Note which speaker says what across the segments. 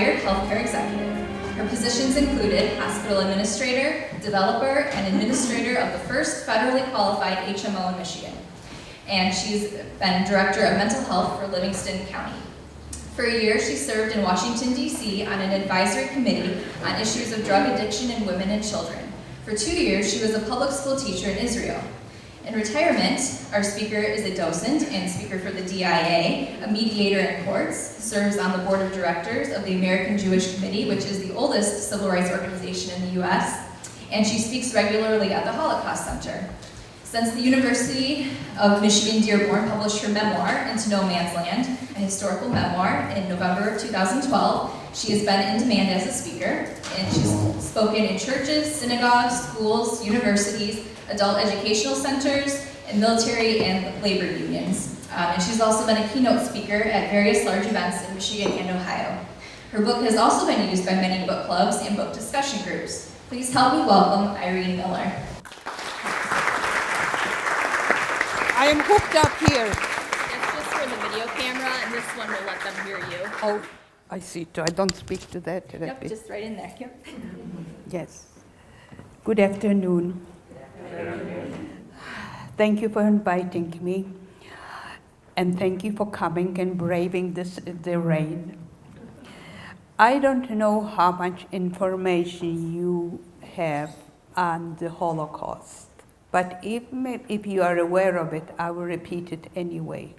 Speaker 1: retired healthcare executive. Her positions included hospital administrator, developer, and administrator of the first federally qualified HMO in Michigan. And she's been director of mental health for Livingston County. For a year, she served in Washington, D.C. on an advisory committee on issues of drug addiction in women and children. For 2 years, she was a public school teacher in Israel. In retirement, our speaker is a docent and speaker for the DIA, a mediator in courts, serves on the board of directors of the American Jewish Committee, which is the oldest civil rights organization in the U.S., and she speaks regularly at the Holocaust Center. Since the University of Michigan Dearborn published her memoir, Into No Man's Land, a historical memoir, in November of 2012, she has been in demand as a speaker, and she's spoken in churches, synagogues, schools, universities, adult educational centers, and military and labor unions. And she's also been a keynote speaker at various large events in Michigan and Ohio. Her book has also been used by many book clubs and book discussion groups. Please help me welcome Irene Miller.
Speaker 2: I am hooked up here.
Speaker 1: That's just for the video camera, and this one will let them hear you.
Speaker 2: Oh, I see. So I don't speak to that.
Speaker 1: Yep, just right in there. Yep.
Speaker 2: Yes. Good afternoon. Thank you for inviting me, and thank you for coming and braving the rain. I don't know how much information you have on the Holocaust, but if you are aware of it, I will repeat it anyway,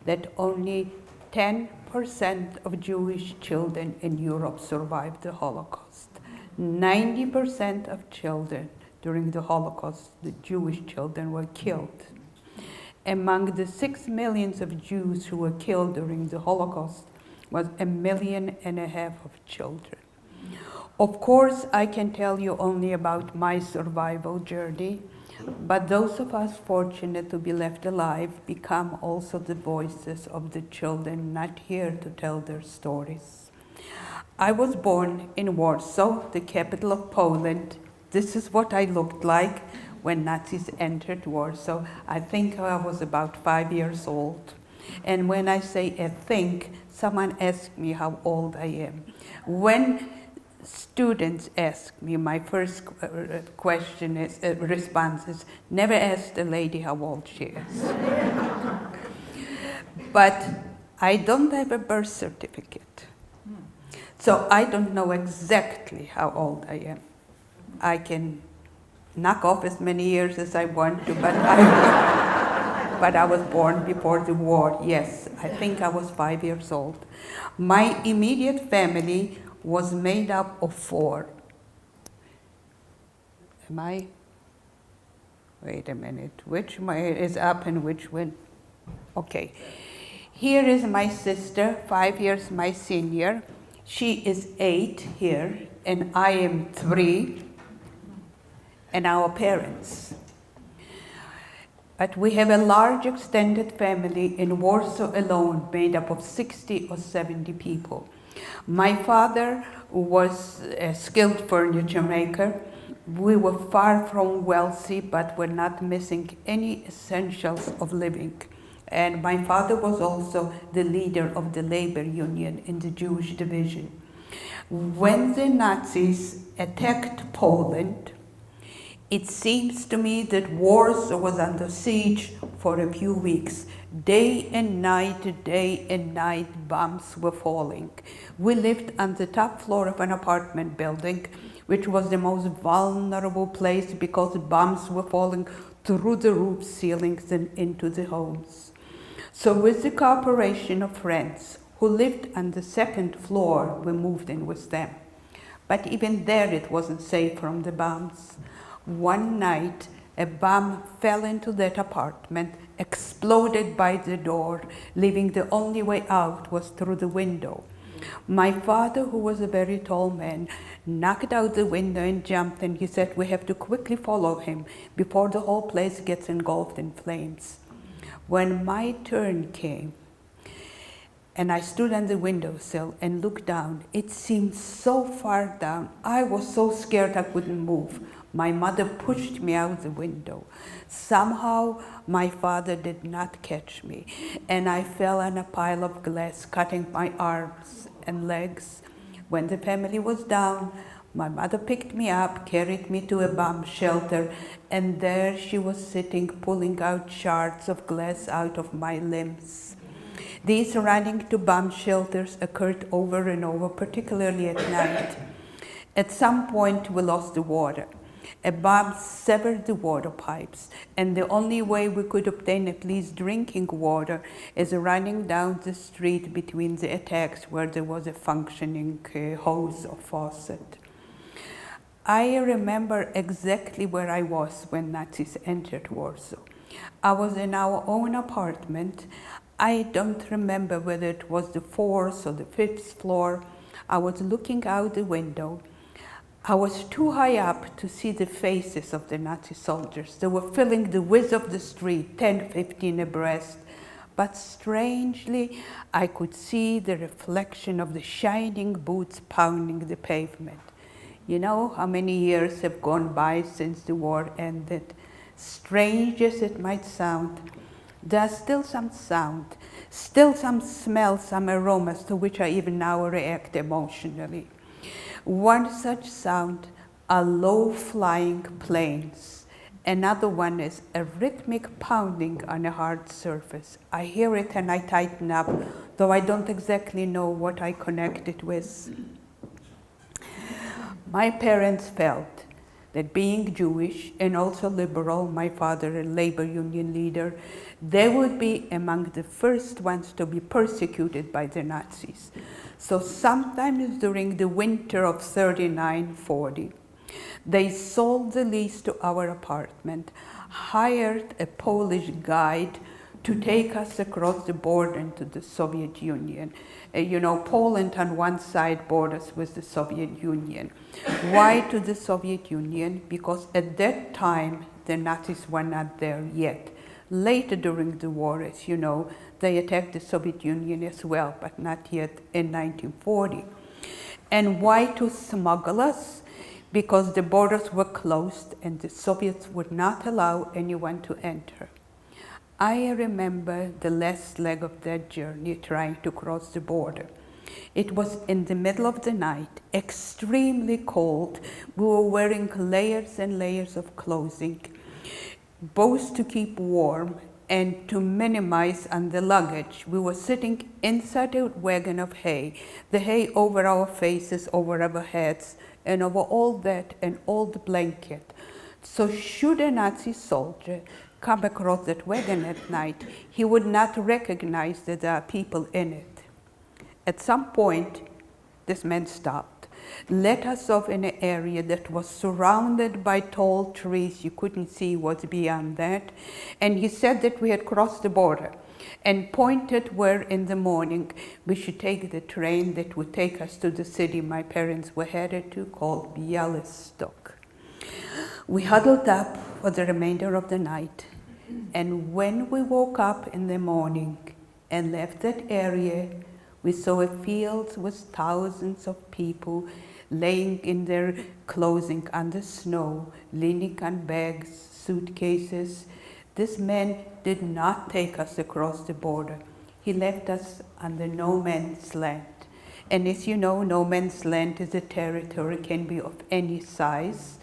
Speaker 2: that only 10% of Jewish children in Europe survived the Holocaust. 90% of children during the Holocaust, the Jewish children were killed. Among the 6 million of Jews who were killed during the Holocaust was 1.5 million of children. Of course, I can tell you only about my survival journey, but those of us fortunate to be left alive become also the voices of the children not here to tell their stories. I was born in Warsaw, the capital of Poland. This is what I looked like when Nazis entered Warsaw. I think I was about 5 years old. And when I say I think, someone asked me how old I am. When students ask me, my first response is, never ask the lady how old she is. But I don't have a birth certificate. So I don't know exactly how old I am. I can knock off as many years as I want to, but I was born before the war. Yes, I think I was 5 years old. My immediate family was made up of 4. Am I? Wait a minute. Which is up and which went? Okay. Here is my sister, 5 years my senior. She is 8 here, and I am 3. And our parents. But we have a large extended family in Warsaw alone, made up of 60 or 70 people. My father was a skilled furniture maker. We were far from wealthy, but were not missing any essentials of living. And my father was also the leader of the labor union in the Jewish division. When the Nazis attacked Poland, it seems to me that Warsaw was under siege for a few weeks. Day and night, bombs were falling. We lived on the top floor of an apartment building, which was the most vulnerable place because bombs were falling through the roof ceilings and into the homes. So with the cooperation of friends who lived on the second floor, we moved in with them. But even there it wasn't safe from the bombs. One night, a bomb fell into that apartment, exploded by the door, leaving the only way out was through the window. My father, who was a very tall man, knocked out the window and jumped, and he said, we have to quickly follow him before the whole place gets engulfed in flames. When my turn came, and I stood on the windowsill and looked down, it seemed so far down. I was so scared I couldn't move. My mother pushed me out the window. Somehow, my father did not catch me, and I fell on a pile of glass, cutting my arms and legs. When the family was down, my mother picked me up, carried me to a bomb shelter, and there she was sitting, pulling out shards of glass out of my limbs. These running to bomb shelters occurred over and over, particularly at night. At some point, we lost the water. A bomb severed the water pipes, and the only way we could obtain at least drinking water is running down the street between the attacks where there was a functioning hose or faucet. I remember exactly where I was when Nazis entered Warsaw. I was in our own apartment. I don't remember whether it was the 4th or the 5th floor. I was looking out the window. I was too high up to see the faces of the Nazi soldiers. They were filling the width of the street, 10, 15 abreast. But strangely, I could see the reflection of the shining boots pounding the pavement. You know how many years have gone by since the war ended? Strange as it might sound, there's still some sound, still some smell, some aromas to which I even now react emotionally. One such sound are low-flying planes. Another one is a rhythmic pounding on a hard surface. I hear it and I tighten up, though I don't exactly know what I connect it with. My parents felt that being Jewish and also liberal, my father a labor union leader, they would be among the first ones to be persecuted by the Nazis. So sometimes during the winter of 39-40, they sold the lease to our apartment, hired a Polish guide to take us across the border into the Soviet Union. You know, Poland on one side borders with the Soviet Union. Why to the Soviet Union? Because at that time, the Nazis were not there yet. Later during the war, as you know, they attacked the Soviet Union as well, but not yet in 1940. And why to smuggle us? Because the borders were closed and the Soviets would not allow anyone to enter. I remember the last leg of that journey trying to cross the border. It was in the middle of the night, extremely cold. We were wearing layers and layers of clothing, both to keep warm and to minimize on the luggage. We were sitting inside a wagon of hay, the hay over our faces, over our heads, and over all that, an old blanket. So should a Nazi soldier come across that wagon at night, he would not recognize that there are people in it. At some point, this man stopped, let us off in an area that was surrounded by tall trees. You couldn't see what's beyond that. And he said that we had crossed the border and pointed where in the morning we should take the train that would take us to the city my parents were headed to, called Białystok. We huddled up for the remainder of the night. And when we woke up in the morning and left that area, we saw a field with thousands of people laying in their clothing on the snow, leaning on bags, suitcases. This man did not take us across the border. He left us on the no man's land. And as you know, no man's land is a territory, can be of any size,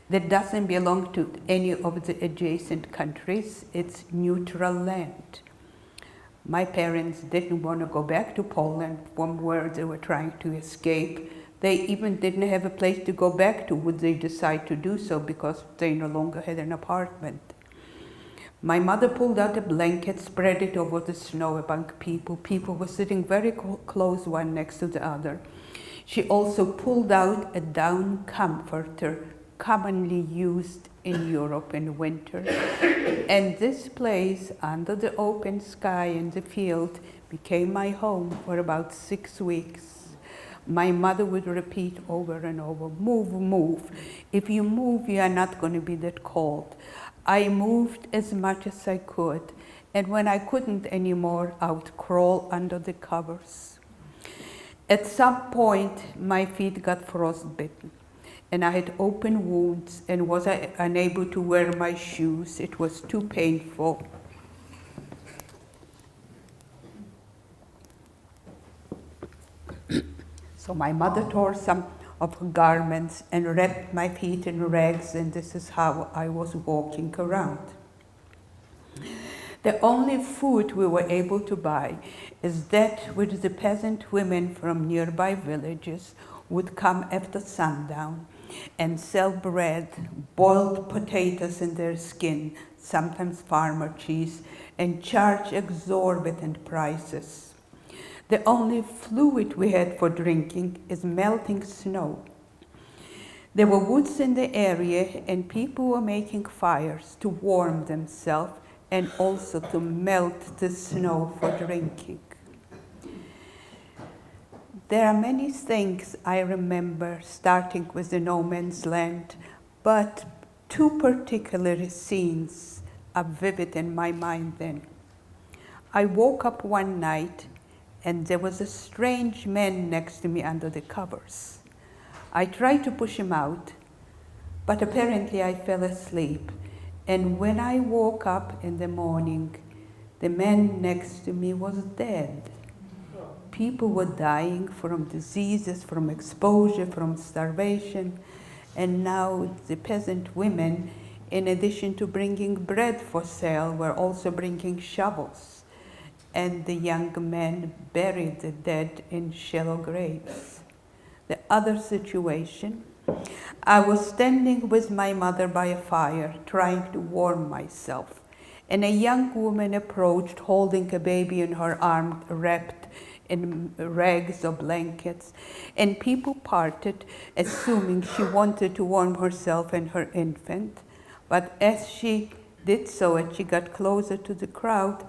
Speaker 2: that doesn't belong to any of the adjacent countries. It's neutral land. My parents didn't want to go back to Poland from where they were trying to escape. They even didn't have a place to go back to would they decide to do so, because they no longer had an apartment. My mother pulled out a blanket, spread it over the snow among people. People were sitting very close one next to the other. She also pulled out a down comforter, commonly used in Europe in winter. And this place, under the open sky in the field, became my home for about 6 weeks. My mother would repeat over and over, move, move. If you move, you are not going to be that cold. I moved as much as I could, and when I couldn't anymore, I would crawl under the covers. At some point, my feet got frostbitten, and I had open wounds and was unable to wear my shoes. It was too painful. So So my mother tore some of her garments and wrapped my feet in rags, and this is how I was walking around. The only food we were able to buy is that which the peasant women from nearby villages would come after sundown and sell bread, boiled potatoes in their skin, sometimes farmer cheese, and charge exorbitant prices. The only fluid we had for drinking is melting snow. There were woods in the area, and people were making fires to warm themselves and also to melt the snow for drinking. There are many things I remember, starting with the no man's land, but two particular scenes are vivid in my mind then. I woke up one night and there was a strange man next to me under the covers. I tried to push him out, but apparently I fell asleep. And when I woke up in the morning, the man next to me was dead. People were dying from diseases, from exposure, from starvation. And now the peasant women, in addition to bringing bread for sale, were also bringing shovels. And the young men buried the dead in shallow graves. The other situation, I was standing with my mother by a fire, trying to warm myself, and a young woman approached holding a baby in her arm, wrapped in rags or blankets, and people parted, assuming she wanted to warm herself and her infant. But as she did so and she got closer to the crowd,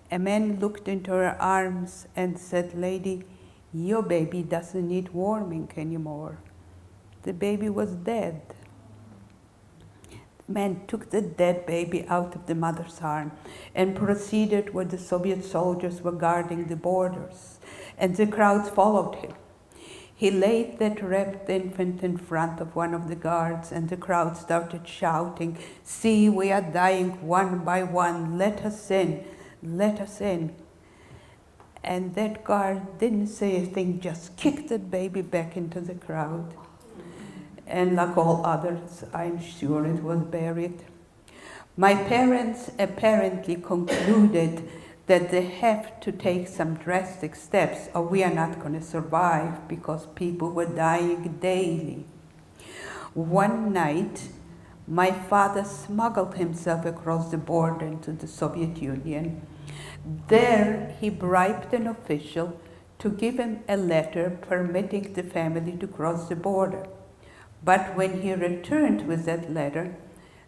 Speaker 2: a man looked into her arms and said, "Lady, your baby doesn't need warming anymore." The baby was dead. The man took the dead baby out of the mother's arm and proceeded where the Soviet soldiers were guarding the borders, and the crowds followed him. He laid that wrapped infant in front of one of the guards, and the crowd started shouting, "See, we are dying one by one, let us in, let us in." And that guard didn't say a thing, just kicked that baby back into the crowd. And like all others, I'm sure it was buried. My parents apparently concluded that they have to take some drastic steps or we are not going to survive, because people were dying daily. One night, my father smuggled himself across the border into the Soviet Union. There, he bribed an official to give him a letter permitting the family to cross the border. But when he returned with that letter,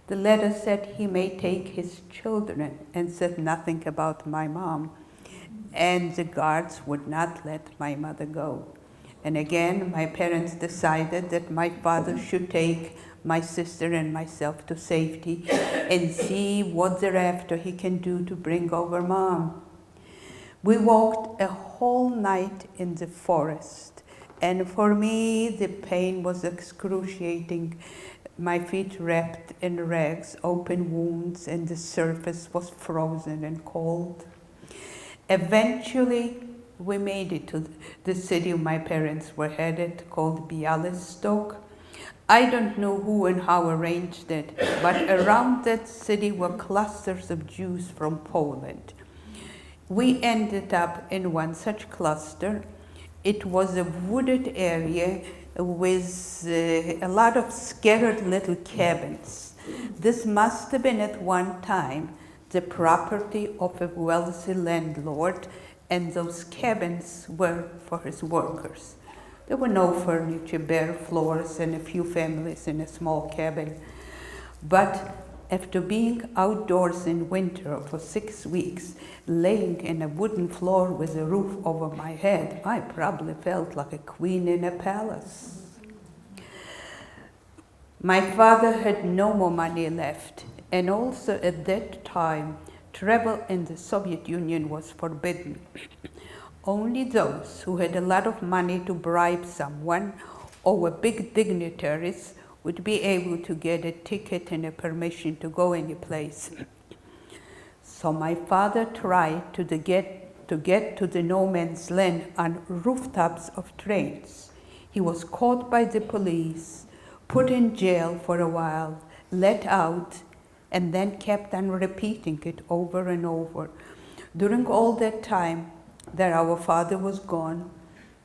Speaker 2: the letter said he may take his children and said nothing about my mom. And the guards would not let my mother go. And again, my parents decided that my father should take my sister and myself to safety and see what thereafter he can do to bring over mom. We walked a whole night in the forest, and for me the pain was excruciating. My feet wrapped in rags, open wounds, and the surface was frozen and cold. Eventually, we made it to the city my parents were headed, called Bialystok. I don't know who and how arranged it, but around that city were clusters of Jews from Poland. We ended up in one such cluster. It was a wooded area with a lot of scattered little cabins. This must have been at one time the property of a wealthy landlord, and those cabins were for his workers. There were no furniture, bare floors, and a few families in a small cabin. But after being outdoors in winter for 6 weeks, laying in a wooden floor with a roof over my head, I probably felt like a queen in a palace. My father had no more money left, and also at that time, travel in the Soviet Union was forbidden. Only those who had a lot of money to bribe someone or were big dignitaries would be able to get a ticket and a permission to go any place. So my father tried to get to get to the no man's land on rooftops of trains. He was caught by the police, put in jail for a while, let out, and then kept on repeating it over and over. During all that time that our father was gone,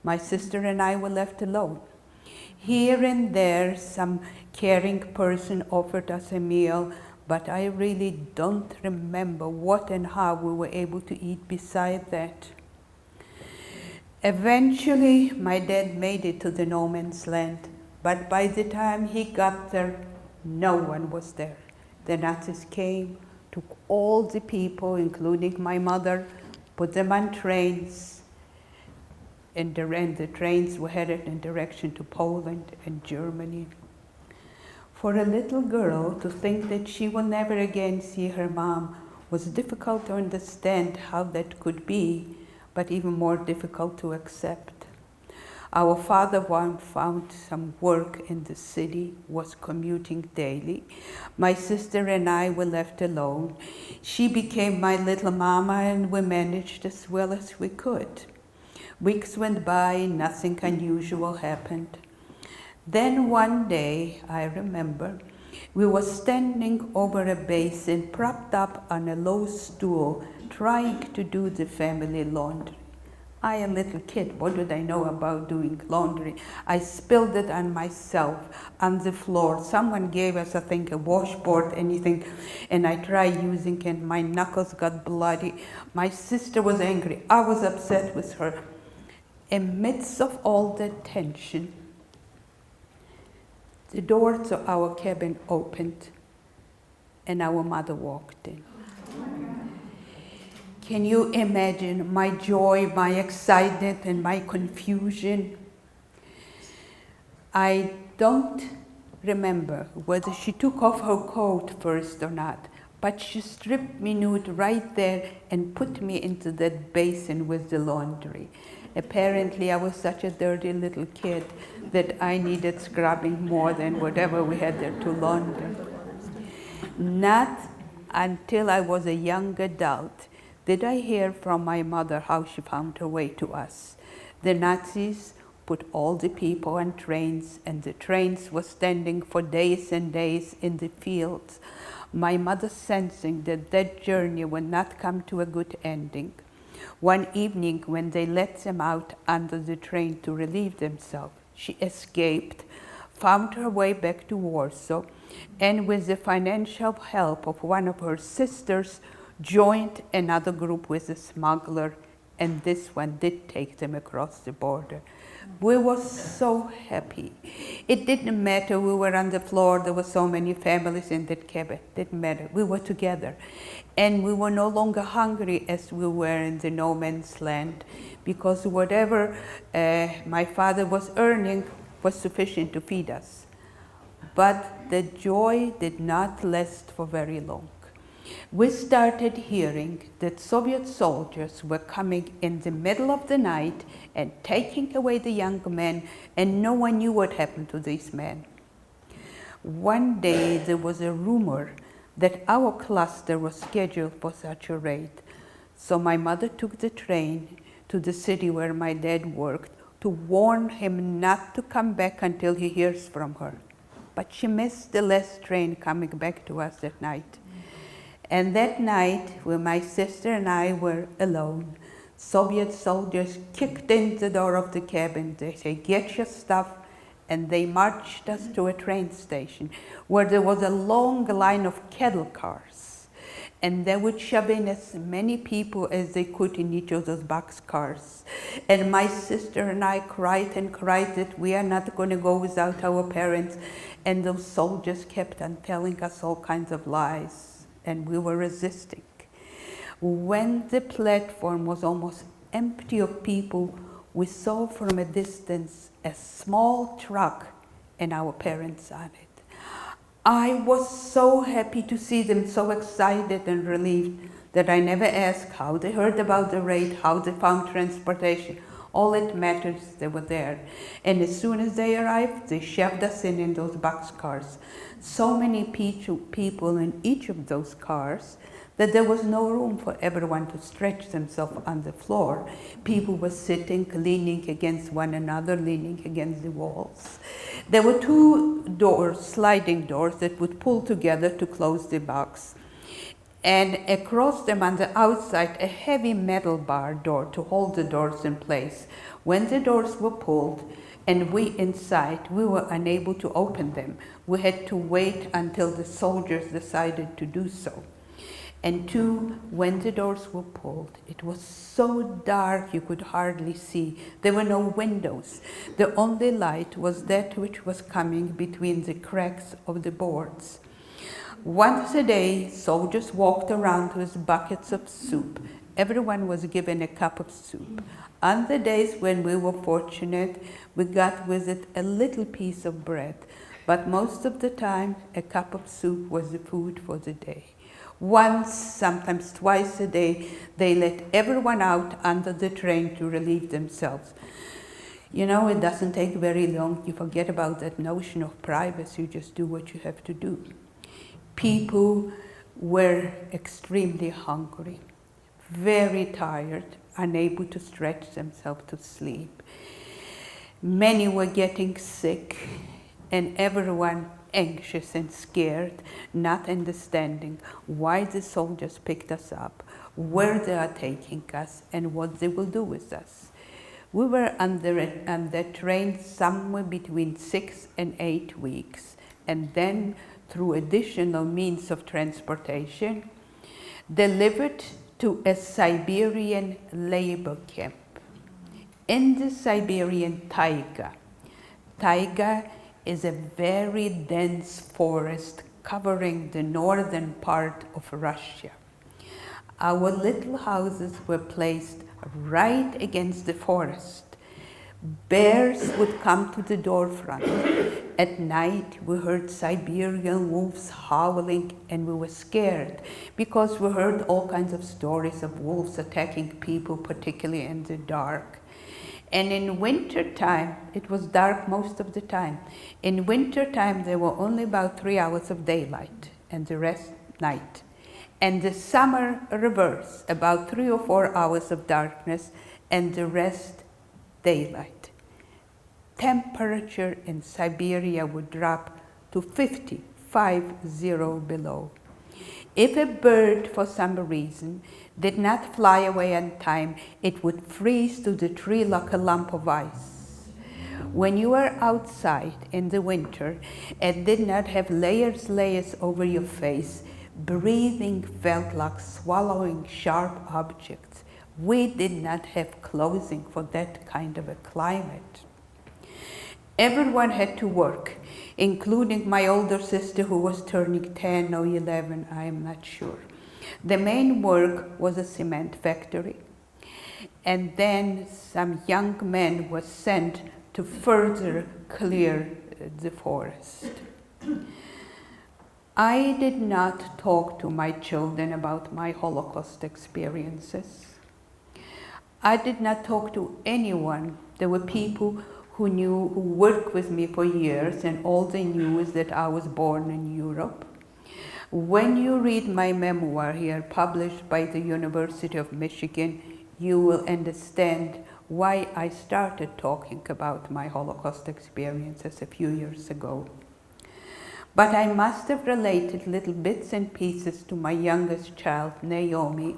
Speaker 2: my sister and I were left alone. Here and there, some caring person offered us a meal, but I really don't remember what and how we were able to eat beside that. Eventually, my dad made it to the no man's land, but by the time he got there, no one was there. The Nazis came, took all the people, including my mother, put them on trains, and the trains were headed in direction to Poland and Germany. For a little girl to think that she will never again see her mom was difficult to understand how that could be, but even more difficult to accept. Our father found some work in the city, was commuting daily. My sister and I were left alone. She became my little mama, and we managed as well as we could. Weeks went by, nothing unusual happened. Then one day, I remember, we were standing over a basin, propped up on a low stool, trying to do the family laundry. I, a little kid, what did I know about doing laundry? I spilled it on myself, on the floor. Someone gave us, I think, a washboard, anything, and I tried using it, and my knuckles got bloody. My sister was angry. I was upset with her. Amidst of all that tension, the doors of our cabin opened, and our mother walked in. Can you imagine my joy, my excitement, and my confusion? I don't remember whether she took off her coat first or not, but she stripped me nude right there and put me into that basin with the laundry. Apparently, I was such a dirty little kid that I needed scrubbing more than whatever we had there to launder. Not until I was a young adult did I hear from my mother how she found her way to us. The Nazis put all the people on trains, and the trains were standing for days and days in the fields. My mother, sensing that that journey would not come to a good ending, one evening when they let them out under the train to relieve themselves, she escaped, found her way back to Warsaw, and with the financial help of one of her sisters, joined another group with a smuggler, and this one did take them across the border. We were so happy. It didn't matter, we were on the floor, there were so many families in that cabin, it didn't matter, we were together. And we were no longer hungry as we were in the no man's land, because whatever my father was earning was sufficient to feed us. But the joy did not last for very long. We started hearing that Soviet soldiers were coming in the middle of the night and taking away the young men, and no one knew what happened to these men. One day there was a rumor that our cluster was scheduled for such a raid. So my mother took the train to the city where my dad worked to warn him not to come back until he hears from her. But she missed the last train coming back to us that night. And that night, when my sister and I were alone, Soviet soldiers kicked in the door of the cabin. They said, "Get your stuff." And they marched us to a train station where there was a long line of cattle cars. And they would shove in as many people as they could in each of those boxcars. And my sister and I cried and cried that we are not going to go without our parents. And those soldiers kept on telling us all kinds of lies. And we were resisting. When the platform was almost empty of people, we saw from a distance a small truck and our parents on it. I was so happy to see them, so excited and relieved, that I never asked how they heard about the raid, how they found transportation. All it matters, they were there. And as soon as they arrived, they shoved us in those boxcars. So many people in each of those cars that there was no room for everyone to stretch themselves on the floor. People were sitting, leaning against one another, leaning against the walls. There were 2 doors, sliding doors, that would pull together to close the box. And across them on the outside, a heavy metal bar door to hold the doors in place. When the doors were pulled and we inside, we were unable to open them. We had to wait until the soldiers decided to do so. And 2, when the doors were pulled, it was so dark you could hardly see. There were no windows. The only light was that which was coming between the cracks of the boards. Once a day, soldiers walked around with buckets of soup. Everyone was given a cup of soup. On the days when we were fortunate, we got with it a little piece of bread. But most of the time, a cup of soup was the food for the day. Once, sometimes twice a day, they let everyone out under the train to relieve themselves. You know, it doesn't take very long. You forget about that notion of privacy. You just do what you have to do. People were extremely hungry, very tired, unable to stretch themselves to sleep. Many were getting sick, and everyone anxious and scared, not understanding why the soldiers picked us up, where they are taking us, and what they will do with us. We were on that train somewhere between 6 and 8 weeks, and then through additional means of transportation, delivered to a Siberian labor camp. In the Siberian taiga is a very dense forest covering the northern part of Russia. Our little houses were placed right against the forest. Bears would come to the door front. At night, we heard Siberian wolves howling, and we were scared because we heard all kinds of stories of wolves attacking people, particularly in the dark. And in winter time, it was dark most of the time. In winter time, there were only about 3 hours of daylight and the rest night. And the summer reverse, about 3 or 4 hours of darkness and the rest daylight. Temperature in Siberia would drop to 50 below. If a bird, for some reason, did not fly away on time, it would freeze to the tree like a lump of ice. When you were outside in the winter and did not have layers over your face, breathing felt like swallowing sharp objects. We did not have clothing for that kind of a climate. Everyone had to work, including my older sister who was turning 10 or 11, I am not sure. The main work was a cement factory. And then some young men were sent to further clear the forest. I did not talk to my children about my Holocaust experiences. I did not talk to anyone. There were people who worked with me for years, and all they knew is that I was born in Europe. When you read my memoir here, published by the University of Michigan, you will understand why I started talking about my Holocaust experiences a few years ago. But I must have related little bits and pieces to my youngest child, Naomi,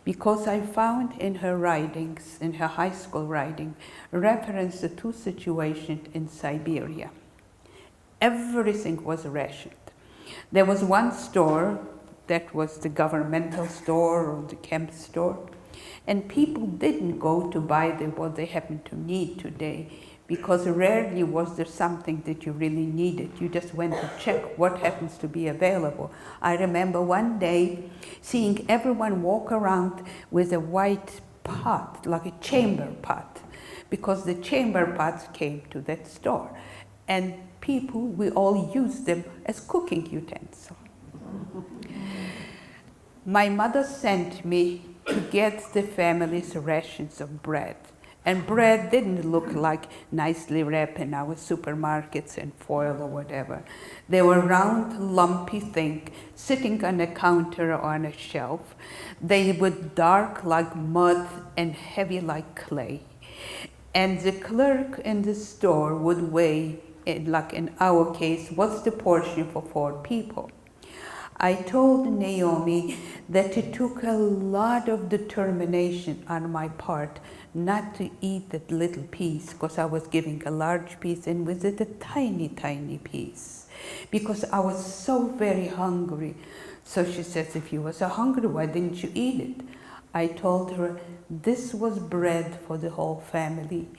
Speaker 2: because I found in her writings, in her high school writing, reference to 2 situations in Siberia. Everything was rationed. There was one store that was the governmental store or the camp store, and people didn't go to buy what they happened to need today, because rarely was there something that you really needed. You just went to check what happens to be available. I remember one day seeing everyone walk around with a white pot, like a chamber pot, because the chamber pots came to that store. And people, we all used them as cooking utensils. My mother sent me to get the family's rations of bread. And bread didn't look like nicely wrapped in our supermarkets in foil or whatever. They were round, lumpy thing, sitting on a counter or on a shelf. They were dark like mud and heavy like clay. And the clerk in the store would weigh, like in our case, what's the portion for 4 people? I told Naomi that it took a lot of determination on my part not to eat that little piece, because I was giving a large piece and with it a tiny, tiny piece, because I was so very hungry. So she says, if you were so hungry, why didn't you eat it? I told her this was bread for the whole family,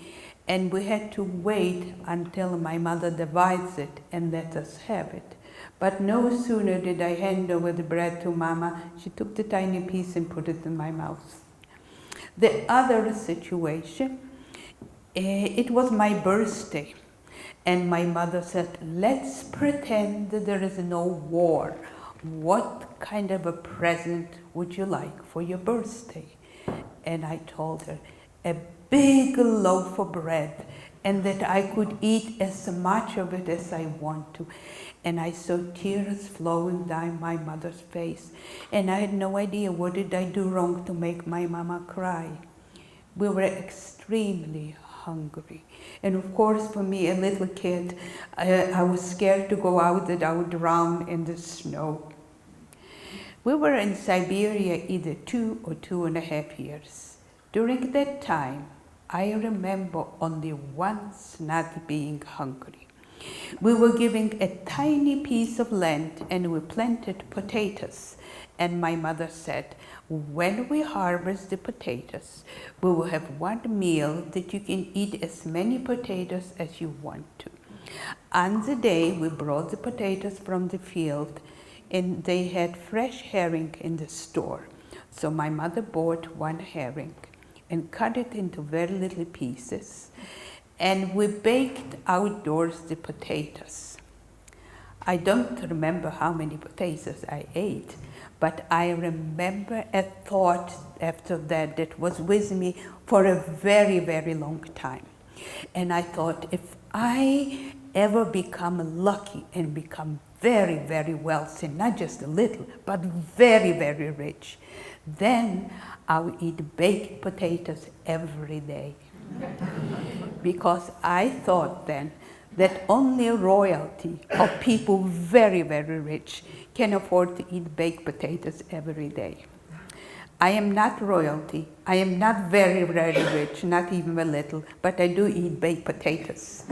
Speaker 2: and we had to wait until my mother divides it and let us have it. But no sooner did I hand over the bread to Mama, she took the tiny piece and put it in my mouth. The other situation, it was my birthday, and my mother said, let's pretend that there is no war. What kind of a present would you like for your birthday? And I told her, a big loaf of bread, and that I could eat as much of it as I want to. And I saw tears flowing down my mother's face. And I had no idea what did I do wrong to make my mama cry. We were extremely hungry. And of course, for me, a little kid, I was scared to go out that I would drown in the snow. We were in Siberia either 2 or 2.5 years. During that time, I remember only once not being hungry. We were given a tiny piece of land and we planted potatoes. And my mother said, when we harvest the potatoes, we will have one meal that you can eat as many potatoes as you want to. On the day we brought the potatoes from the field, and they had fresh herring in the store. So my mother bought 1 herring and cut it into very little pieces. And we baked outdoors the potatoes. I don't remember how many potatoes I ate, but I remember a thought after that that was with me for a very, very long time. And I thought, if I ever become lucky and become very, very wealthy, not just a little, but very, very rich, then I'll eat baked potatoes every day. Because I thought then that only royalty or people very, very rich can afford to eat baked potatoes every day. I am not royalty. I am not very, very rich, not even a little, but I do eat baked potatoes.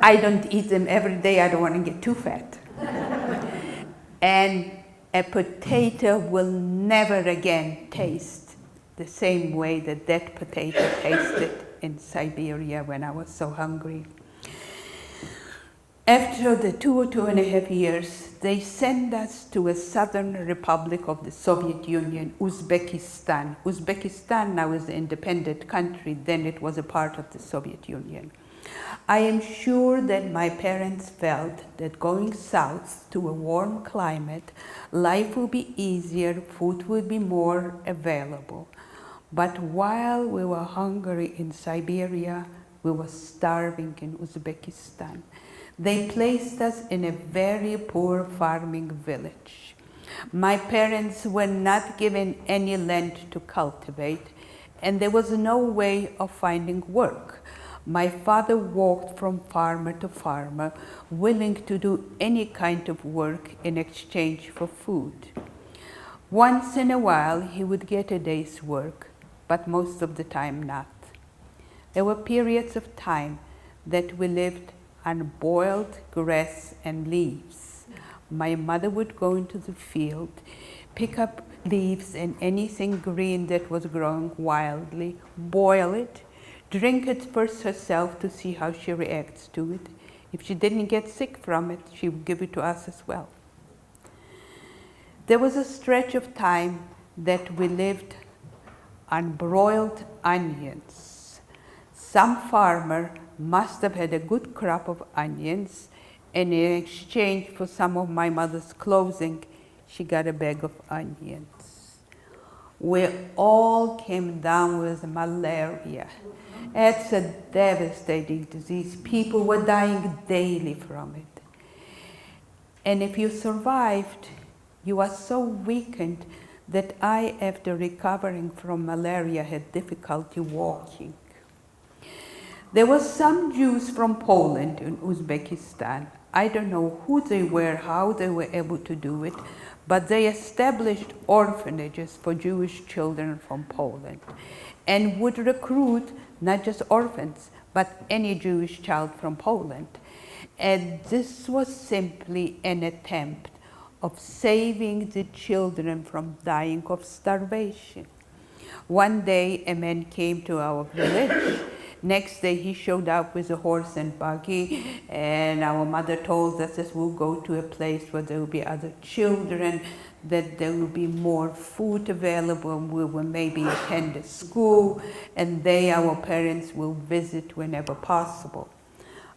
Speaker 2: I don't eat them every day. I don't want to get too fat. And a potato will never again taste the same way that that potato tasted in Siberia when I was so hungry. After the 2 or 2.5 years, they sent us to a southern republic of the Soviet Union, Uzbekistan. Uzbekistan now is an independent country, then it was a part of the Soviet Union. I am sure that my parents felt that going south to a warm climate, life would be easier, food would be more available. But while we were hungry in Siberia, we were starving in Uzbekistan. They placed us in a very poor farming village. My parents were not given any land to cultivate, and there was no way of finding work. My father walked from farmer to farmer, willing to do any kind of work in exchange for food. Once in a while, he would get a day's work, but most of the time not. There were periods of time that we lived on boiled grass and leaves. My mother would go into the field, pick up leaves and anything green that was growing wildly, boil it, drink it first herself to see how she reacts to it. If she didn't get sick from it, she would give it to us as well. There was a stretch of time that we lived on broiled onions. Some farmer must have had a good crop of onions, and in exchange for some of my mother's clothing, she got a bag of onions. we all came down with malaria. It's a devastating disease. People were dying daily from it. And if you survived, you are so weakened that I, after recovering from malaria, had difficulty walking. There were some Jews from Poland and Uzbekistan. I don't know who they were, how they were able to do it, but they established orphanages for Jewish children from Poland and would recruit not just orphans, but any Jewish child from Poland. And this was simply an attempt of saving the children from dying of starvation. One day, a man came to our village. Next day, he showed up with a horse and buggy, and our mother told us that we'll go to a place where there will be other children, that there will be more food available, and we will maybe attend a school, and they, our parents, will visit whenever possible.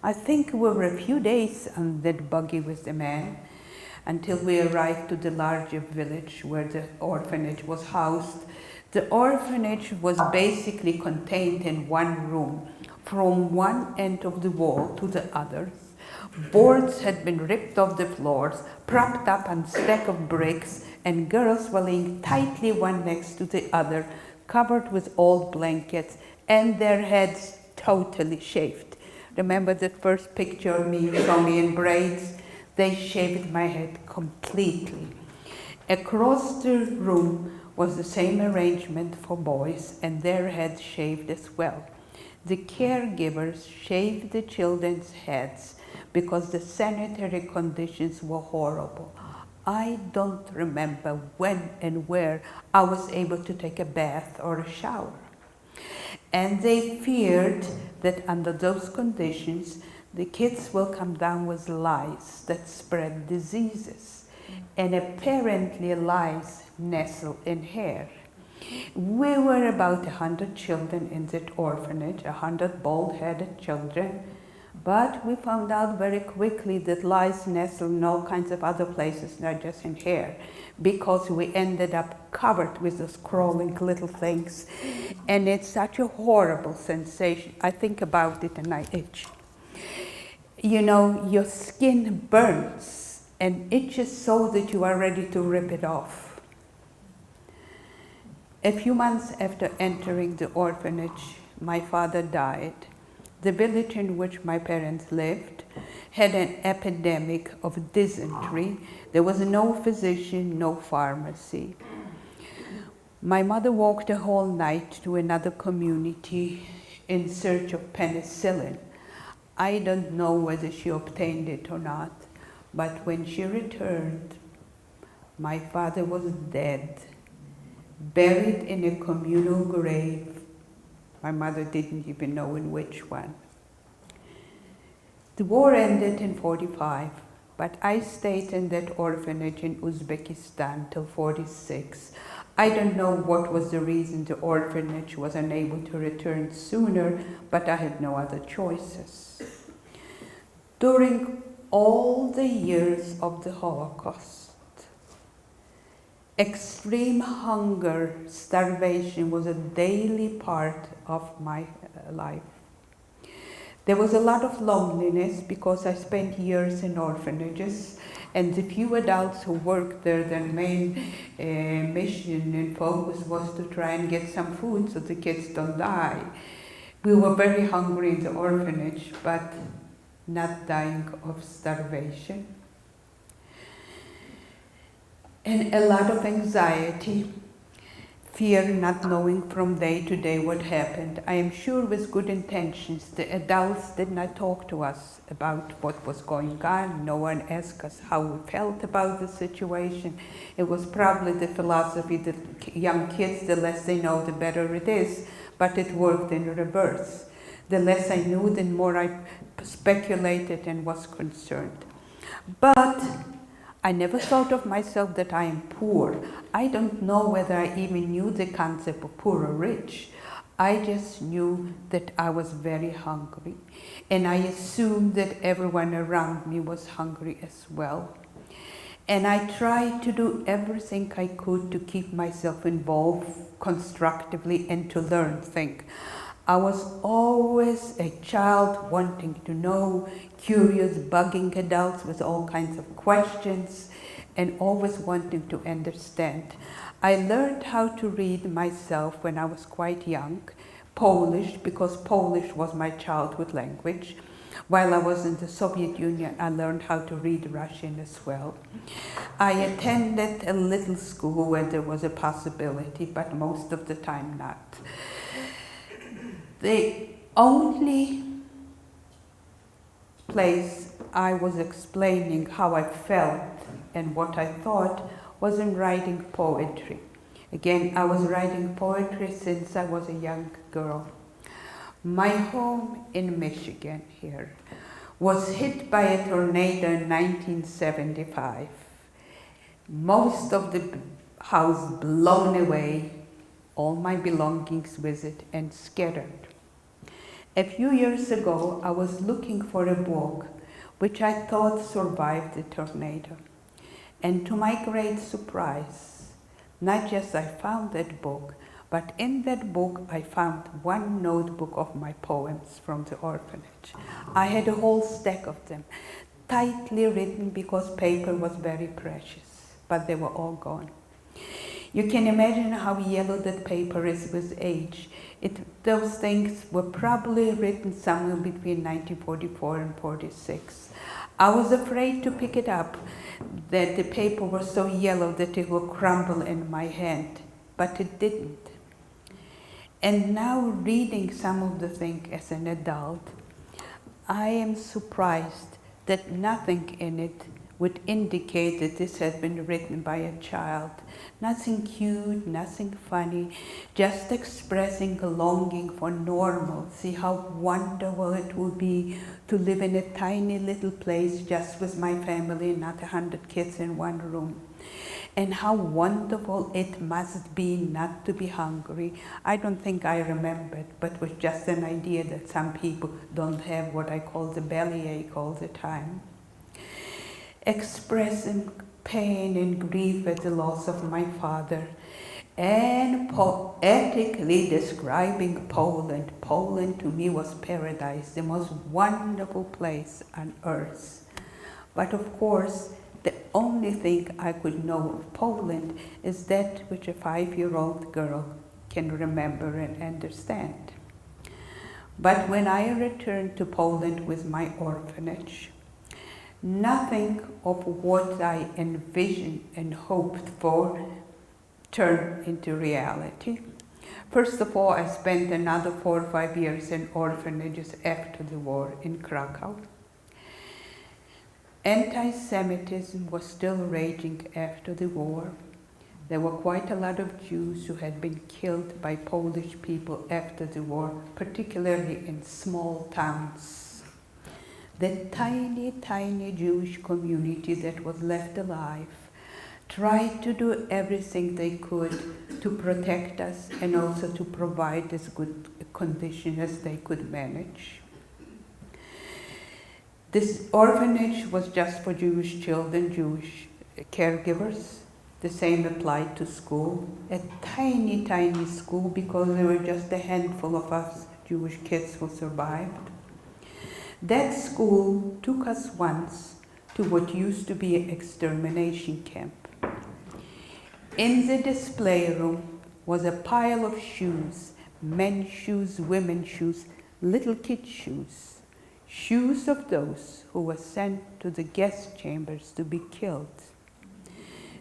Speaker 2: I think we were a few days on that buggy with the man, until we arrived to the larger village where the orphanage was housed. The orphanage was basically contained in one room, from one end of the wall to the other. Boards had been ripped off the floors, propped up on a stack of bricks, and girls were laying tightly one next to the other, covered with old blankets, and their heads totally shaved. Remember that first picture of me, you saw me in braids? They shaved my head completely. Across the room was the same arrangement for boys, and their heads shaved as well. The caregivers shaved the children's heads because the sanitary conditions were horrible. I don't remember when and where I was able to take a bath or a shower. And they feared that under those conditions, the kids will come down with lice that spread diseases. And apparently lice nestle in hair. We were about 100 children in that orphanage, 100 bald-headed children, but we found out very quickly that lice nestle in all kinds of other places, not just in hair, because we ended up covered with those crawling little things. And it's such a horrible sensation. I think about it and I itch. You know, your skin burns and itches so that you are ready to rip it off. A few months after entering the orphanage, my father died. The village in which my parents lived had an epidemic of dysentery. There was no physician, no pharmacy. My mother walked the whole night to another community in search of penicillin. I don't know whether she obtained it or not, but when she returned, my father was dead, buried in a communal grave. My mother didn't even know in which one. The war ended in 1945, but I stayed in that orphanage in Uzbekistan till 1946. I don't know what was the reason the orphanage was unable to return sooner, but I had no other choices. During all the years of the Holocaust, extreme hunger, starvation was a daily part of my life. There was a lot of loneliness because I spent years in orphanages, and the few adults who worked there, their main mission and focus was to try and get some food so the kids don't die. We were very hungry in the orphanage, but not dying of starvation. And a lot of anxiety, fear, not knowing from day to day what happened. I am sure with good intentions, the adults did not talk to us about what was going on. No one asked us how we felt about the situation. It was probably the philosophy that young kids, the less they know, the better it is, but it worked in reverse. The less I knew, the more I speculated and was concerned. But I never thought of myself that I am poor. I don't know whether I even knew the concept of poor or rich. I just knew that I was very hungry, and I assumed that everyone around me was hungry as well. And I tried to do everything I could to keep myself involved constructively and to learn things. I was always a child wanting to know, curious, bugging adults with all kinds of questions, and always wanting to understand. I learned how to read myself when I was quite young, Polish, because Polish was my childhood language. While I was in the Soviet Union, I learned how to read Russian as well. I attended a little school where there was a possibility, but most of the time not. The only place I was explaining how I felt and what I thought was in writing poetry. Again, I was writing poetry since I was a young girl. My home in Michigan here was hit by a tornado in 1975. Most of the house blown away, all my belongings with it, and scattered. A few years ago, I was looking for a book which I thought survived the tornado. And to my great surprise, not just I found that book, but in that book I found one notebook of my poems from the orphanage. I had a whole stack of them, tightly written because paper was very precious, but they were all gone. You can imagine how yellow that paper is with age. Those things were probably written somewhere between 1944 and 46. I was afraid to pick it up, that the paper was so yellow that it would crumble in my hand, but it didn't. And now reading some of the things as an adult, I am surprised that nothing in it would indicate that this had been written by a child. Nothing cute, nothing funny, just expressing a longing for normal. See how wonderful it would be to live in a tiny little place just with my family, not 100 kids in one room. And how wonderful it must be not to be hungry. I don't think I remembered, but it was just an idea that some people don't have what I call the bellyache all the time. Expressing pain and grief at the loss of my father, and poetically describing Poland. Poland to me was paradise, the most wonderful place on earth. But of course, the only thing I could know of Poland is that which a 5-year-old girl can remember and understand. But when I returned to Poland with my orphanage, nothing of what I envisioned and hoped for turned into reality. First of all, I spent another 4 or 5 years in orphanages after the war in Krakow. Anti-Semitism was still raging after the war. There were quite a lot of Jews who had been killed by Polish people after the war, particularly in small towns. The tiny, tiny Jewish community that was left alive tried to do everything they could to protect us and also to provide as good a condition as they could manage. This orphanage was just for Jewish children, Jewish caregivers. The same applied to school, a tiny, tiny school because there were just a handful of us Jewish kids who survived. That school took us once to what used to be an extermination camp. In the display room was a pile of shoes, men's shoes, women's shoes, little kids' shoes, shoes of those who were sent to the gas chambers to be killed.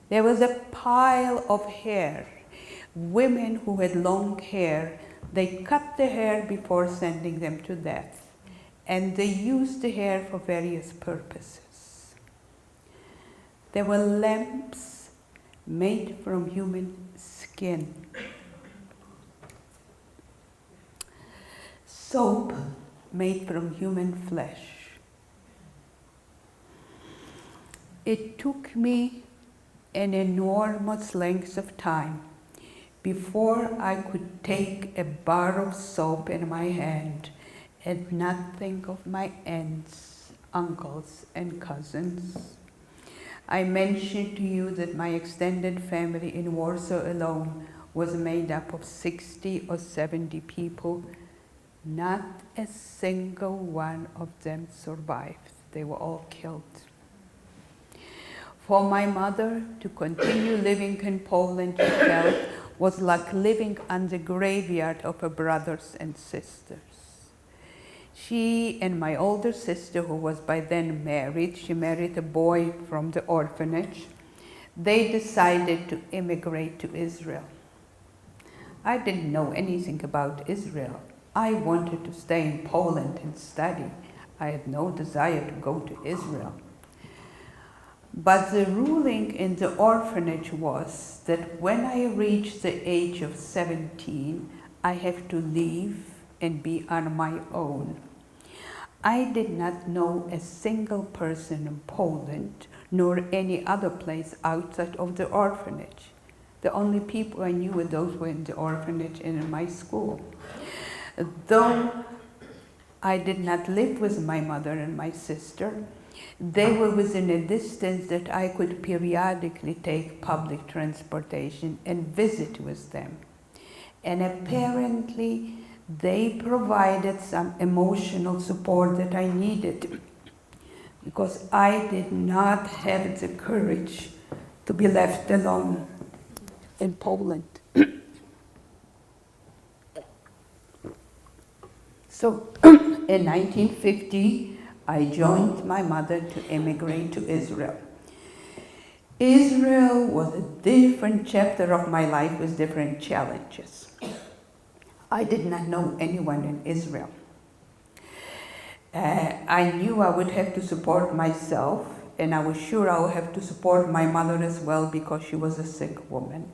Speaker 2: There was a pile of hair. Women who had long hair, they cut the hair before sending them to death. And they used the hair for various purposes. There were lamps made from human skin, soap made from human flesh. It took me an enormous length of time before I could take a bar of soap in my hand and not think of my aunts, uncles, and cousins. I mentioned to you that my extended family in Warsaw alone was made up of 60 or 70 people. Not a single one of them survived. They were all killed. For my mother to continue living in Poland, she felt, was like living on the graveyard of her brothers and sisters. She and my older sister, who was by then married, she married a boy from the orphanage. They decided to immigrate to Israel. I didn't know anything about Israel. I wanted to stay in Poland and study. I had no desire to go to Israel. But the ruling in the orphanage was that when I reached the age of 17, I have to leave and be on my own. I did not know a single person in Poland, nor any other place outside of the orphanage. The only people I knew were those who were in the orphanage and in my school. Though I did not live with my mother and my sister, they were within a distance that I could periodically take public transportation and visit with them. And apparently, they provided some emotional support that I needed, because I did not have the courage to be left alone in Poland. So in 1950, I joined my mother to immigrate to Israel. Israel was a different chapter of my life with different challenges. I did not know anyone in Israel. I knew I would have to support myself, and I was sure I would have to support my mother as well because she was a sick woman.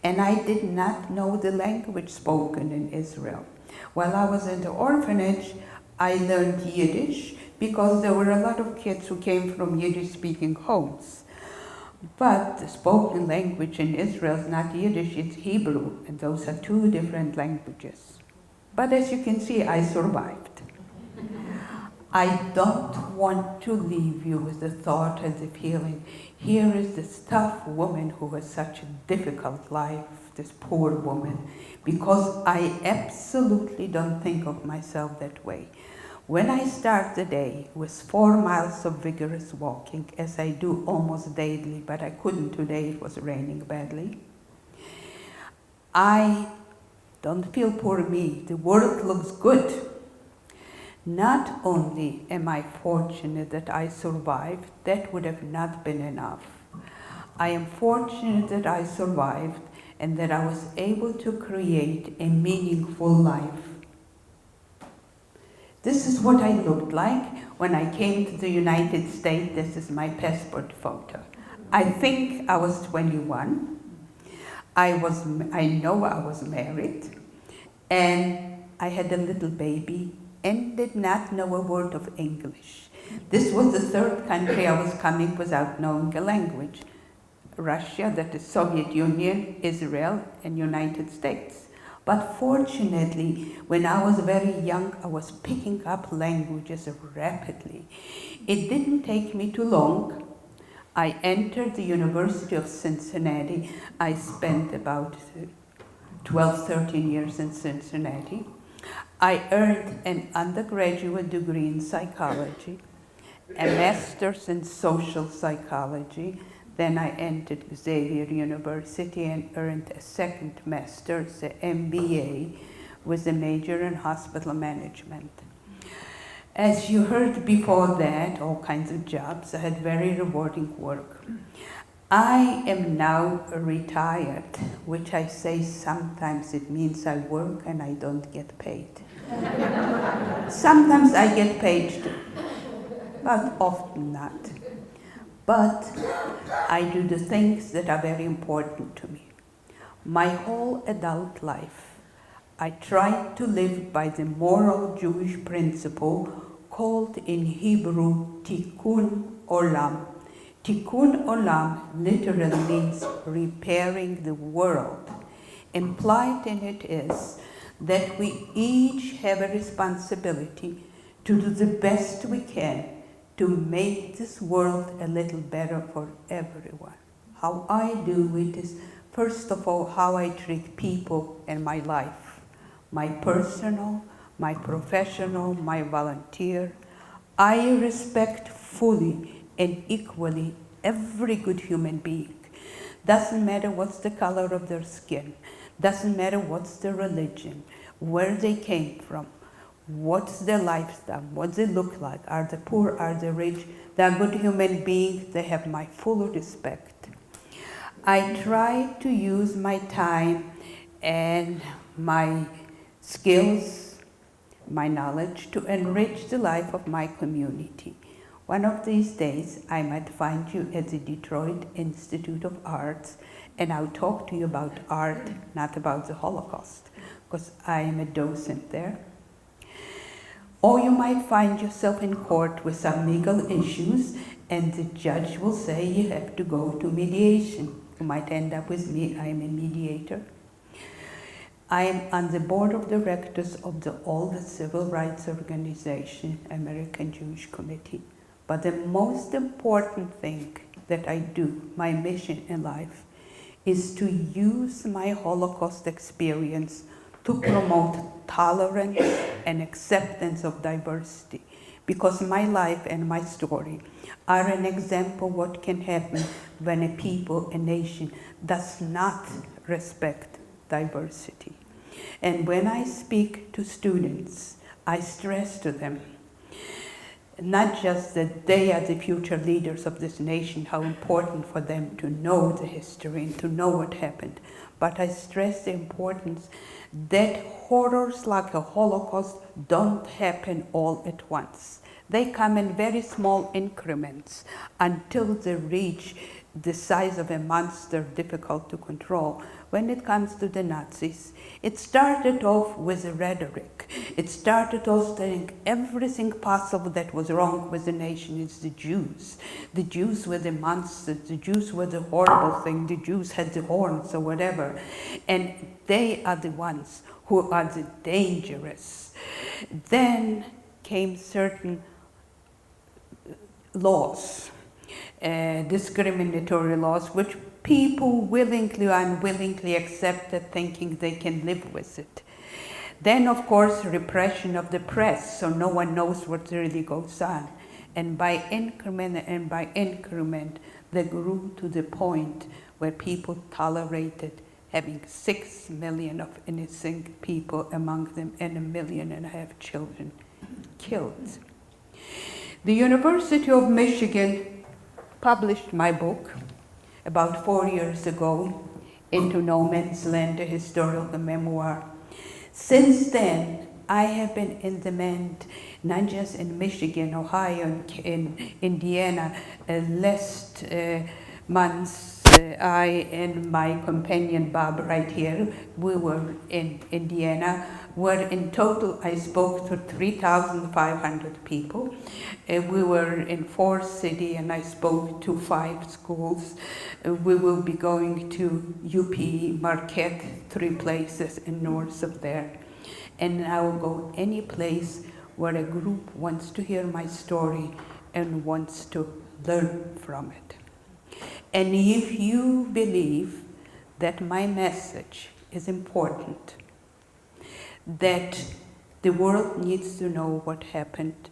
Speaker 2: And I did not know the language spoken in Israel. While I was in the orphanage, I learned Yiddish because there were a lot of kids who came from Yiddish-speaking homes. But the spoken language in Israel is not Yiddish, it's Hebrew, and those are two different languages. But as you can see, I survived. I don't want to leave you with the thought and the feeling, here is this tough woman who has such a difficult life, this poor woman, because I absolutely don't think of myself that way. When I start the day with 4 miles of vigorous walking, as I do almost daily, but I couldn't today, it was raining badly, I don't feel poor me. The world looks good. Not only am I fortunate that I survived, that would have not been enough. I am fortunate that I survived and that I was able to create a meaningful life. This is what I looked like when I came to the United States. This is my passport photo. I think I was 21. I know I was married, and I had a little baby and did not know a word of English. This was the third country I was coming without knowing a language. Russia, that is Soviet Union, Israel, and United States. But fortunately, when I was very young, I was picking up languages rapidly. It didn't take me too long. I entered the University of Cincinnati. I spent about 12, 13 years in Cincinnati. I earned an undergraduate degree in psychology, a master's in social psychology. Then I entered Xavier University and earned a second master's, an MBA, with a major in hospital management. As you heard before that, all kinds of jobs. I had very rewarding work. I am now retired, which I say sometimes it means I work and I don't get paid. Sometimes I get paid too, but often not. But I do the things that are very important to me. My whole adult life, I tried to live by the moral Jewish principle called in Hebrew Tikkun Olam. Tikkun Olam literally means repairing the world. Implied in it is that we each have a responsibility to do the best we can to make this world a little better for everyone. How I do it is, first of all, how I treat people in my life, my personal, my professional, my volunteer. I respect fully and equally every good human being. Doesn't matter what's the color of their skin, doesn't matter what's their religion, where they came from, what's their lifestyle, what they look like, are they poor, are they rich, they're good human beings, they have my full respect. I try to use my time and my skills, my knowledge to enrich the life of my community. One of these days, I might find you at the Detroit Institute of Arts, and I'll talk to you about art, not about the Holocaust, because I am a docent there. Or you might find yourself in court with some legal issues, and the judge will say you have to go to mediation. You might end up with me, I'm a mediator. I am on the board of directors of all the civil rights organization, American Jewish Committee. But the most important thing that I do, my mission in life, is to use my Holocaust experience to promote tolerance and acceptance of diversity. Because my life and my story are an example of what can happen when a people, a nation, does not respect diversity. And when I speak to students, I stress to them not just that they are the future leaders of this nation, how important for them to know the history and to know what happened, but I stress the importance that horrors like a Holocaust don't happen all at once. They come in very small increments until they reach the size of a monster difficult to control. When it comes to the Nazis, it started off with a rhetoric. It started off saying everything possible that was wrong with the nation is the Jews. The Jews were the monsters, the Jews were the horrible thing, the Jews had the horns or whatever. And they are the ones who are the dangerous. Then came certain laws, discriminatory laws, which people willingly or unwillingly accepted, thinking they can live with it. Then, of course, repression of the press, so no one knows what really goes on. And by increment, they grew to the point where people tolerated having 6 million of innocent people among them and 1.5 million children killed. The University of Michigan published my book about 4 years ago, Into No Man's Land, a historical memoir. Since then, I have been in demand, not just in Michigan, Ohio, and in Indiana. Last month, I and my companion Bob right here, we were in Indiana, where in total I spoke to 3,500 people. We were in 4 cities and I spoke to 5 schools. We will be going to UP, Marquette, 3 places in north of there. And I will go any place where a group wants to hear my story and wants to learn from it. And if you believe that my message is important, that the world needs to know what happened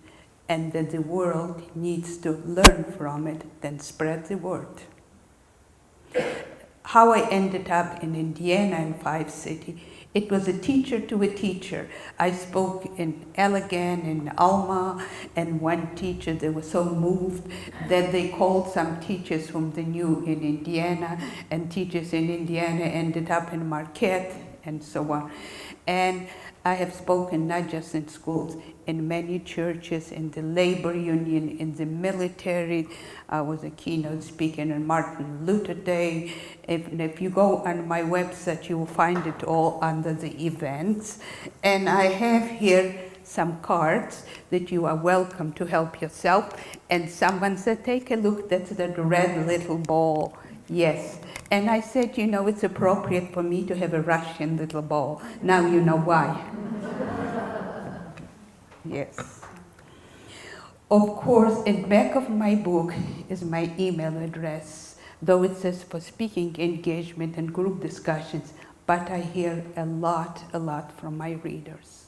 Speaker 2: and that the world needs to learn from it, then spread the word. How I ended up in Indiana in 5 cities, it was a teacher to a teacher. I spoke in Allegan, in Alma, and one teacher, they were so moved that they called some teachers whom they knew in Indiana, and teachers in Indiana ended up in Marquette, and so on. And I have spoken not just in schools, in many churches, in the labor union, in the military. I was a keynote speaker on Martin Luther Day. If you go on my website, you will find it all under the events. And I have here some cards that you are welcome to help yourself. And someone said, take a look, that's that red little ball. Yes. And I said, you know, it's appropriate for me to have a Russian little ball. Now you know why. Yes. Of course, in the back of my book is my email address, though it says for speaking engagement and group discussions, but I hear a lot from my readers.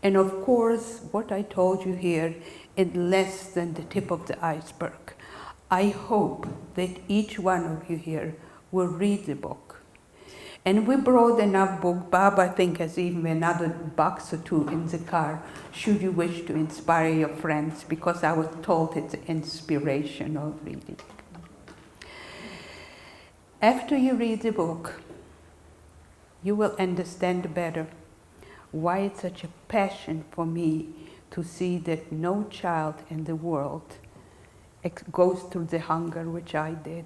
Speaker 2: And of course, what I told you here is less than the tip of the iceberg. I hope that each one of you here will read the book. And we brought enough book. Bob, I think, has even another box or two in the car, should you wish to inspire your friends, because I was told it's inspirational reading. After you read the book, you will understand better why it's such a passion for me to see that no child in the world goes through the hunger which I did.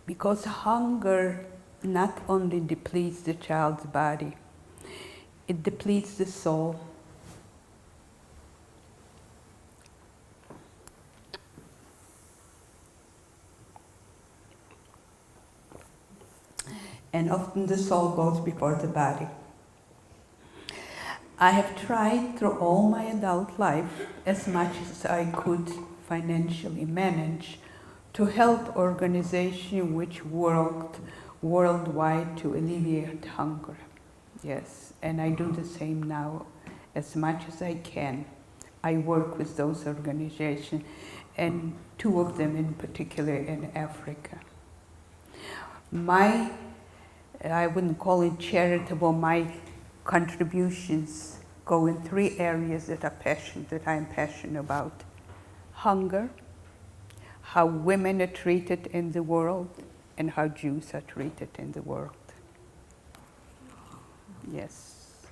Speaker 2: Because hunger not only depletes the child's body, it depletes the soul. And often the soul goes before the body. I have tried through all my adult life, as much as I could financially manage, to help organizations which worked worldwide to alleviate hunger. Yes, and I do the same now as much as I can. I work with those organizations, and two of them in particular in Africa. I wouldn't call it charitable, my contributions go in three areas that I'm passionate about. Hunger, how women are treated in the world, and how Jews are treated in the world. Yes.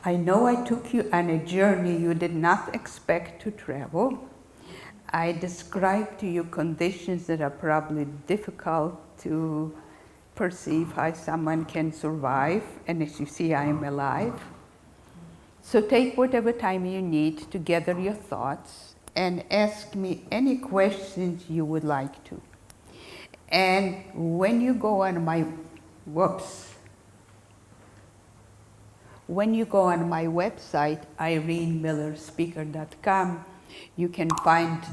Speaker 2: I know I took you on a journey you did not expect to travel. I described to you conditions that are probably difficult to perceive how someone can survive, and as you see, I am alive. So take whatever time you need to gather your thoughts and ask me any questions you would like to. And when you go on my website, irenemillerspeaker.com, you can find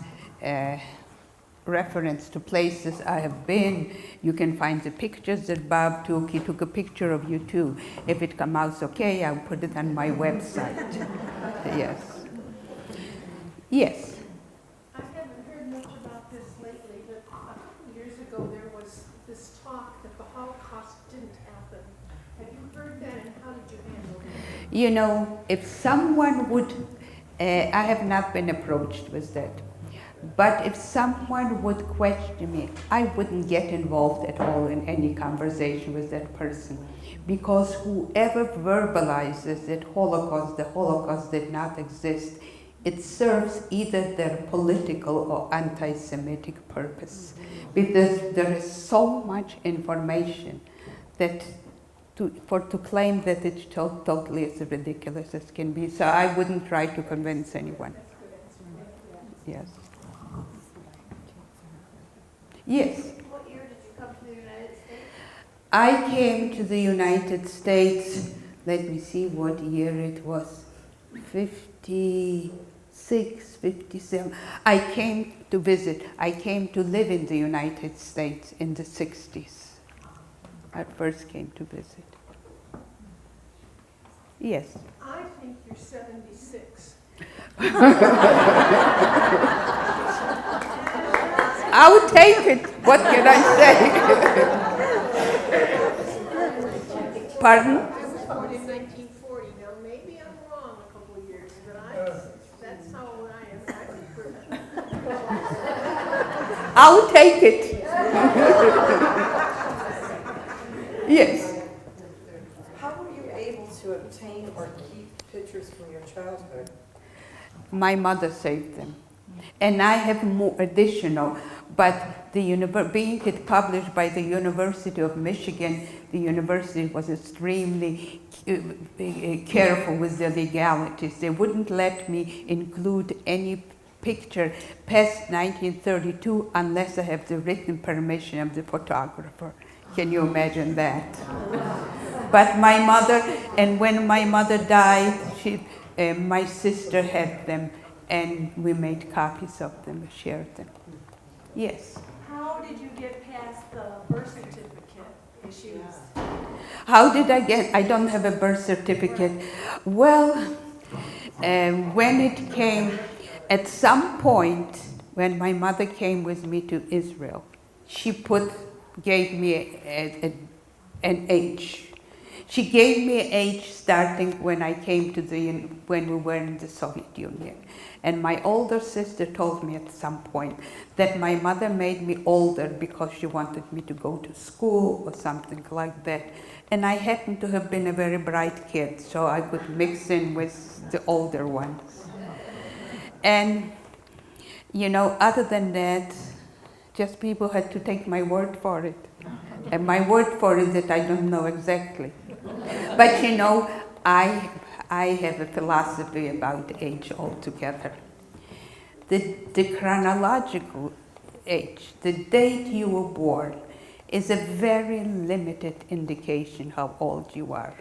Speaker 2: reference to places I have been. You can find the pictures that Bob took. He took a picture of you too. If it comes out okay, I'll put it on my website. Yes. Yes.
Speaker 3: I haven't heard much about this lately, but a couple years ago there was this talk that the Holocaust didn't happen. Have you heard that, and how did you handle it?
Speaker 2: You know, if someone would, I have not been approached with that. But if someone would question me, I wouldn't get involved at all in any conversation with that person. Because whoever verbalizes that the Holocaust did not exist, it serves either their political or anti-Semitic purpose. Because there is so much information that to claim that it's totally as ridiculous as can be. So I wouldn't try to convince anyone. Yes. Yes.
Speaker 3: What year did you come to the United States?
Speaker 2: I came to the United States, let me see what year it was, 56, 57. I came to visit. I came to live in the United States in the 60s. I first came to visit. Yes.
Speaker 3: I think you're 76.
Speaker 2: I'll take it. What can I say? Pardon?
Speaker 3: I was born in 1940. Now, maybe I'm wrong a couple of years, but that's how old I am.
Speaker 2: I'll take it. Yes.
Speaker 4: How were you able to obtain or keep pictures from your childhood?
Speaker 2: My mother saved them. And I have more additional, but being it published by the University of Michigan, the university was extremely careful with the legalities. They wouldn't let me include any picture past 1932 unless I have the written permission of the photographer. Can you imagine that? But my mother, and when my mother died, My sister had them, and we made copies of them and shared them. Yes.
Speaker 3: How did you get past the birth certificate issues?
Speaker 2: How did I get? I don't have a birth certificate. Well, when it came, at some point, when my mother came with me to Israel, she gave me an age. She gave me age starting when I came when we were in the Soviet Union. And my older sister told me at some point that my mother made me older because she wanted me to go to school or something like that. And I happened to have been a very bright kid, so I could mix in with the older ones. And, other than that, just people had to take my word for it. And my word for it that I don't know exactly. But I have a philosophy about age altogether. The chronological age, the date you were born, is a very limited indication how old you are.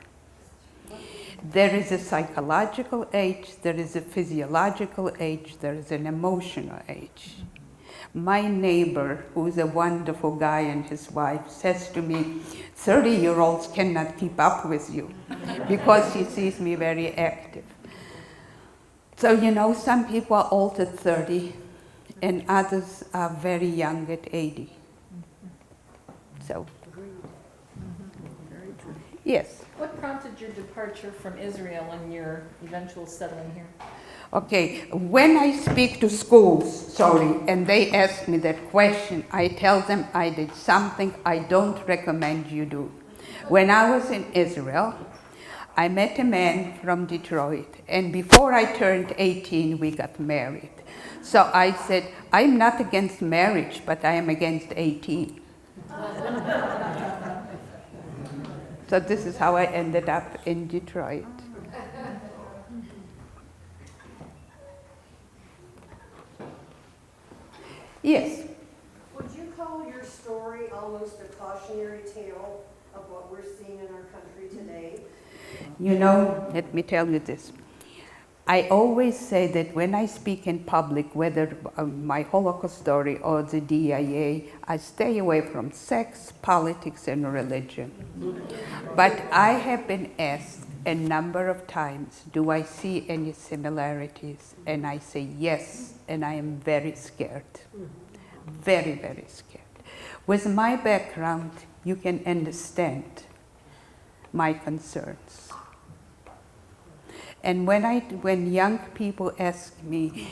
Speaker 2: There is a psychological age, there is a physiological age, there is an emotional age. My neighbor, who's a wonderful guy, and his wife says to me, 30-year-olds cannot keep up with you, because she sees me very active. So, some people are old at 30, and others are very young at 80. So, yes.
Speaker 5: What prompted your departure from Israel and your eventual settling here?
Speaker 2: Okay, when I speak to schools, and they ask me that question, I tell them I did something I don't recommend you do. When I was in Israel, I met a man from Detroit, and before I turned 18, we got married. So I said, I'm not against marriage, but I am against 18. So this is how I ended up in Detroit. Yes.
Speaker 4: Would you call your story almost a cautionary tale of what we're seeing in our country today?
Speaker 2: Let me tell you this. I always say that when I speak in public, whether my Holocaust story or the DIA, I stay away from sex, politics, and religion. But I have been asked a number of times, do I see any similarities? And I say yes, and I am very scared. Very, very scared. With my background, you can understand my concerns. And when young people ask me,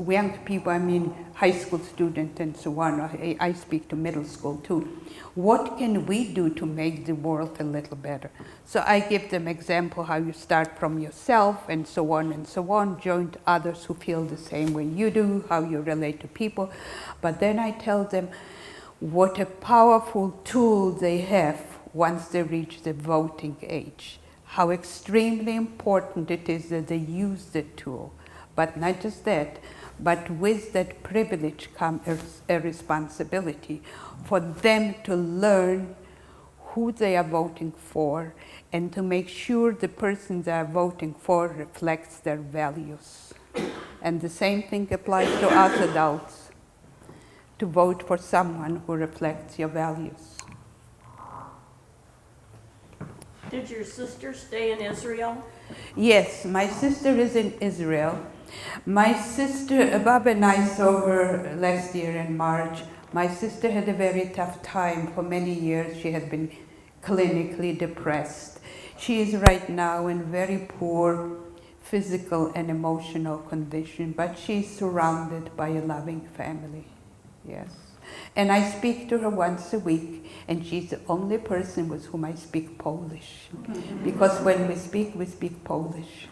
Speaker 2: young people, I mean high school students and so on, I speak to middle school too, what can we do to make the world a little better? So I give them example how you start from yourself and so on, join others who feel the same way you do, how you relate to people. But then I tell them what a powerful tool they have once they reach the voting age. How extremely important it is that they use the tool. But not just that, but with that privilege comes a responsibility for them to learn who they are voting for and to make sure the person they are voting for reflects their values. And the same thing applies to us adults, to vote for someone who reflects your values.
Speaker 6: Did your sister stay in Israel?
Speaker 2: Yes, my sister is in Israel. My sister, Bob and I saw her last year in March. My sister had a very tough time. For many years, she had been clinically depressed. She is right now in very poor physical and emotional condition, but she's surrounded by a loving family. Yes. And I speak to her once a week, and she's the only person with whom I speak Polish. Because when we speak Polish.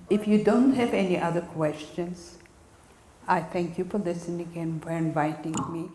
Speaker 2: If you don't have any other questions, I thank you for listening and for inviting me.